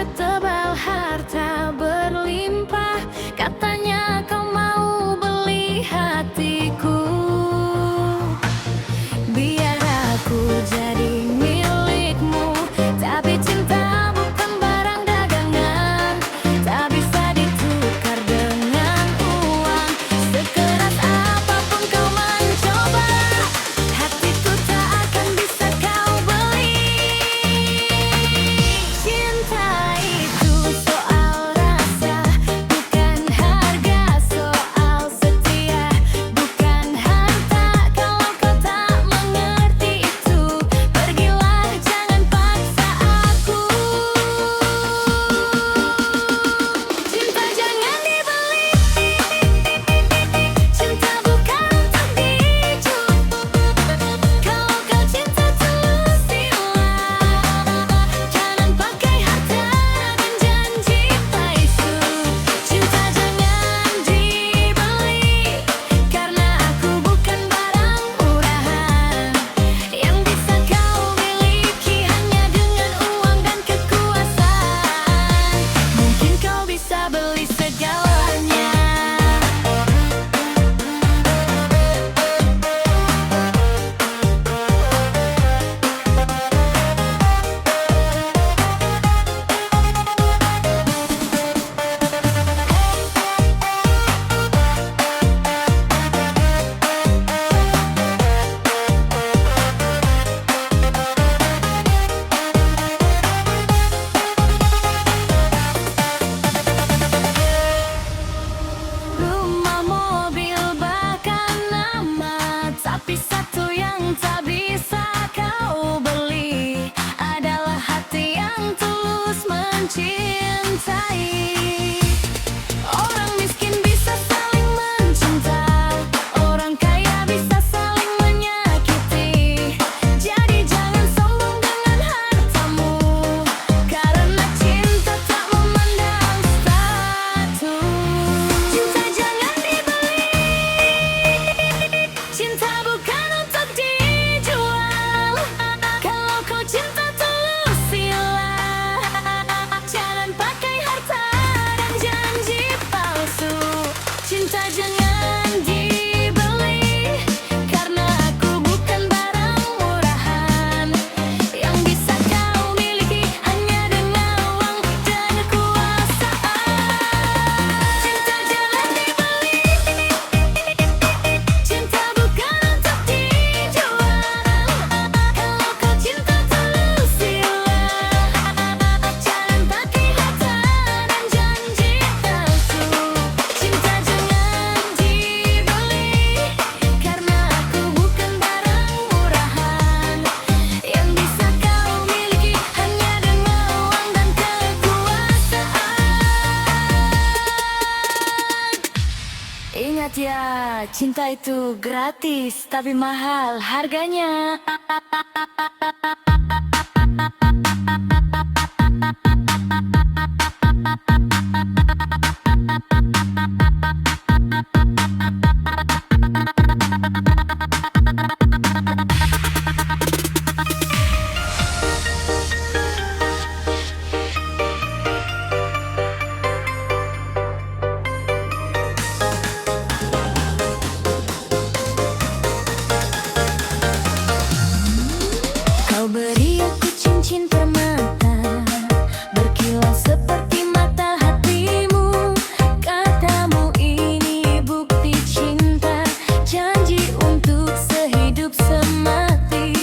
dompet tebal, harta berlimpah. Katanya kau mau beli hatiku. Biar aku jadi milikmu, tapi cinta bukan barang dagangan. Tak bisa ditukar dengan uang. Sekeras apapun kau mencoba, hatiku tak akan bisa kau beli. Cinta itu soal rasa, bukan harga. Soal setia, bukan harta. Kalau kau tak mengerti itu, pergilah, jangan paksa aku. Cinta jangan dibeli, cinta bukan untuk dijual. Kalau kau cinta tulus, silah. Jangan pakai harta dan janji palsu. Cinta jangan dibeli, karena aku bukan barang murahan yang bisa kau miliki hanya dengan uang dan kekuasaan. Mungkin kau bisa beli segalanya. Rumah, mobil, bahkan nama, tapi satu yang tak bisa kau beli adalah hati yang tulus mencintai. Orang miskin bisa saling mencinta, orang kaya bisa saling menyakiti. Jadi jangan sombong dengan hartamu, karena cinta tak memandang status. Cinta jangan dibeli, cinta bukan untuk dijual. Kalau kau cinta tulus, silah. Jangan pakai harta dan janji palsu. Cinta jangan dibeli, karena aku bukan barang murahan yang bisa kau miliki hanya dengan uang dan kekuasaan. Cinta jangan dibeli, cinta bukan untuk dijual. Kalau kau cinta tulus, silah. Jangan pakai harta dan janji palsu. Cinta jangan dibeli, karena aku bukan barang murahan yang bisa kau miliki hanya dengan uang dan kekuasaan. Ingat ya, cinta itu gratis tapi mahal harganya. Kau beri aku cincin permata, berkilau seperti mata hatimu. Katamu ini bukti cinta, janji untuk sehidup semati.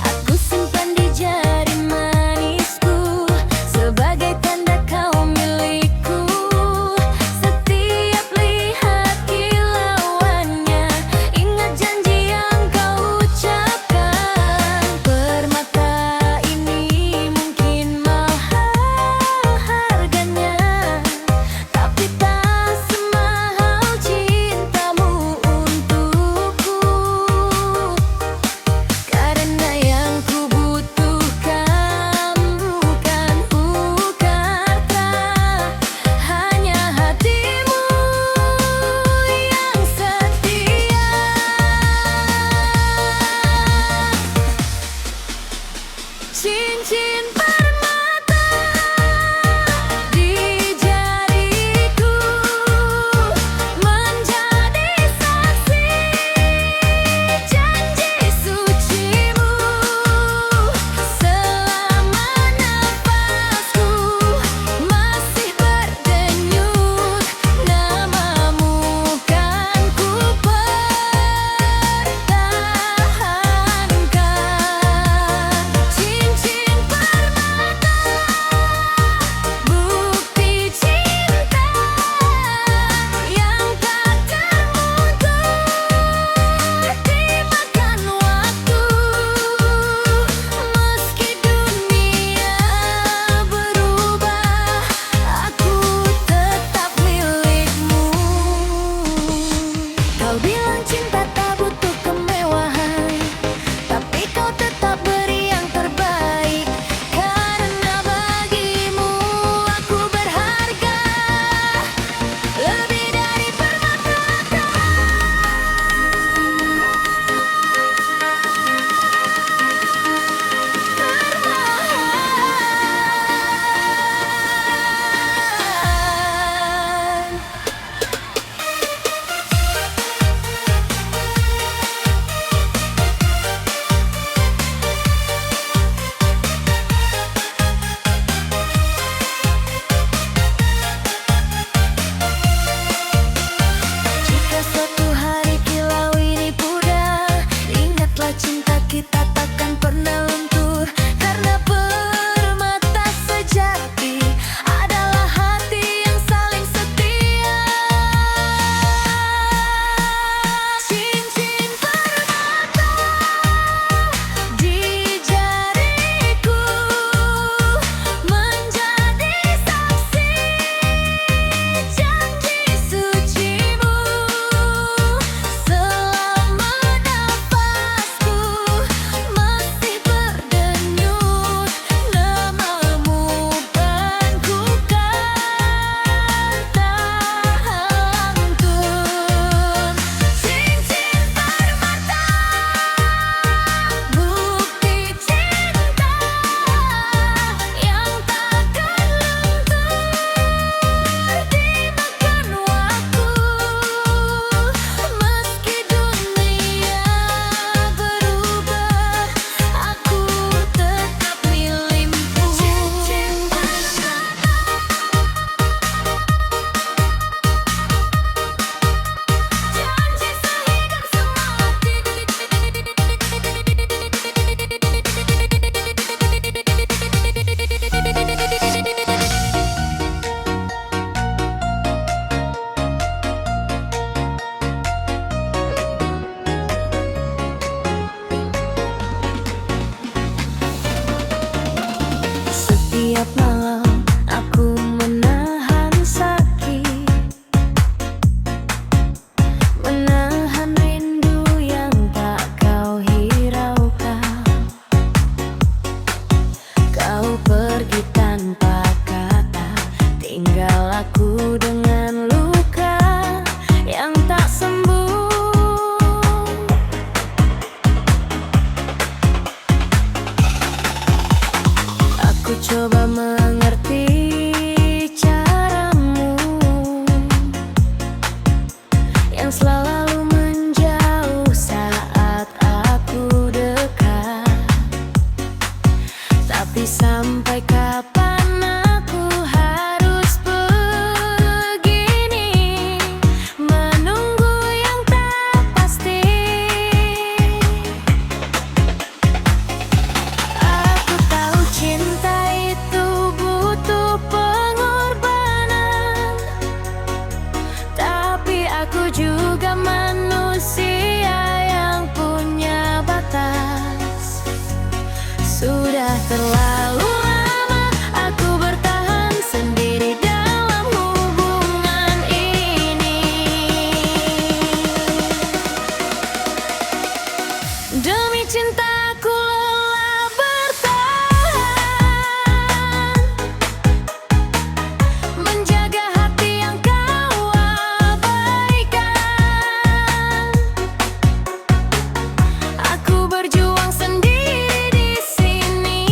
Aku simpan di jari manisku, sebagai tanda kau milikku. Setiap lihat kilauannya, ingat janji yang kau ucapkan. Permata sampai kapan aku harus begini, menunggu yang tak pasti. Aku tahu cinta itu butuh pengorbanan, tapi aku juga manusia yang punya batas. Sudah terlalu lama aku bertahan sendiri dalam hubungan ini. Demi cintaku lelah bertahan, menjaga hati yang kau abaikan. Aku berjuang sendiri di sini,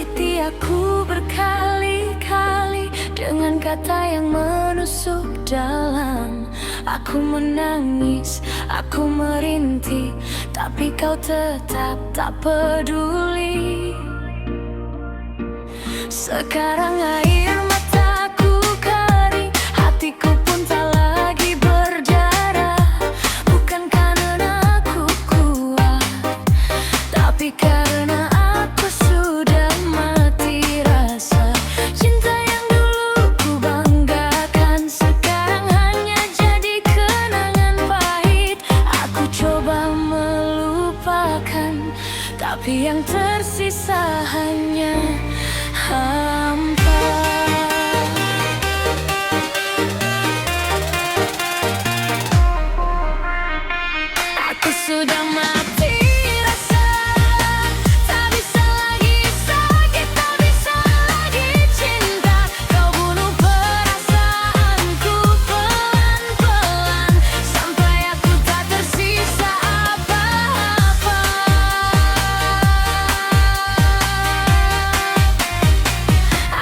menyakiti aku berkali-kali dengan kata yang menusuk dalam. Aku menangis, aku merintih, tapi kau tetap tak peduli. Sekarang air mataku kering, hatiku pun tak lagi berdarah. Bukan karena aku kuat, tapi karena aku sudah mati rasa. Cinta yang dulu ku banggakan sekarang hanya jadi kenangan pahit. Aku coba melupakan, tapi yang tersisa hanya hampa. Aku sudah mati rasa, tak bisa lagi sakit, tak bisa lagi cinta. Kau bunuh perasaanku pelan-pelan, sampai aku tak tersisa apa-apa.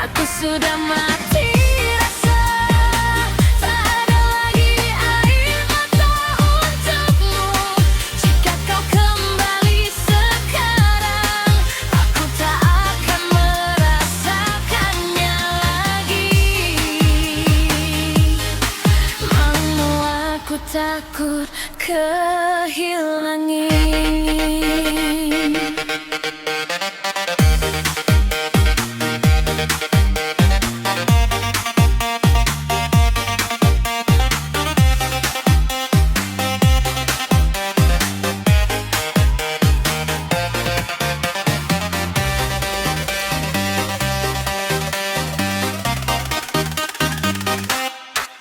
Aku sudah mati rasa, tak ada lagi air mata untukmu. Jika kau kembali sekarang, aku tak akan merasakannya lagi. Mau aku takut kehilangan.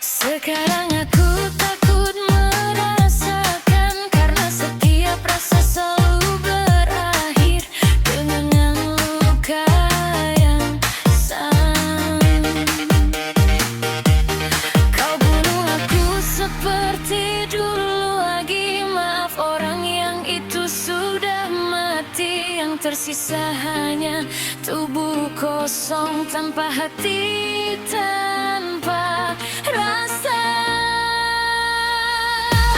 Sekarang aku takut merasakan, karena setiap rasa selalu berakhir dengan luka yang sama. Kau bunuh aku seperti dulu lagi. Maaf, orang yang itu sudah mati. Yang tersisa hanya tubuh kosong tanpa hati, tanpa rasa.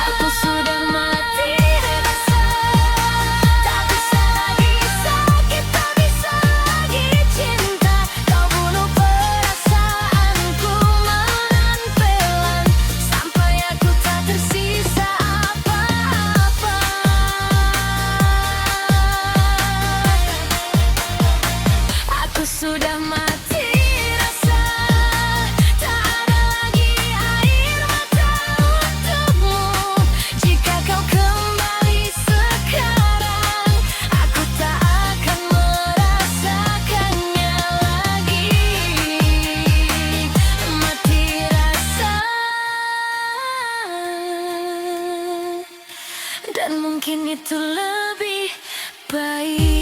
Aku sudah mati rasa, tak bisa lagi sakit, tak bisa lagi cinta. Kau bunuh perasaanku pelan-pelan, sampai aku tak tersisa apa-apa. Aku sudah mati rasa, tak ada lagi air mata untukmu. Jika kau kembali sekarang, aku tak akan merasakannya lagi. Mati rasa, dan mungkin itu lebih baik.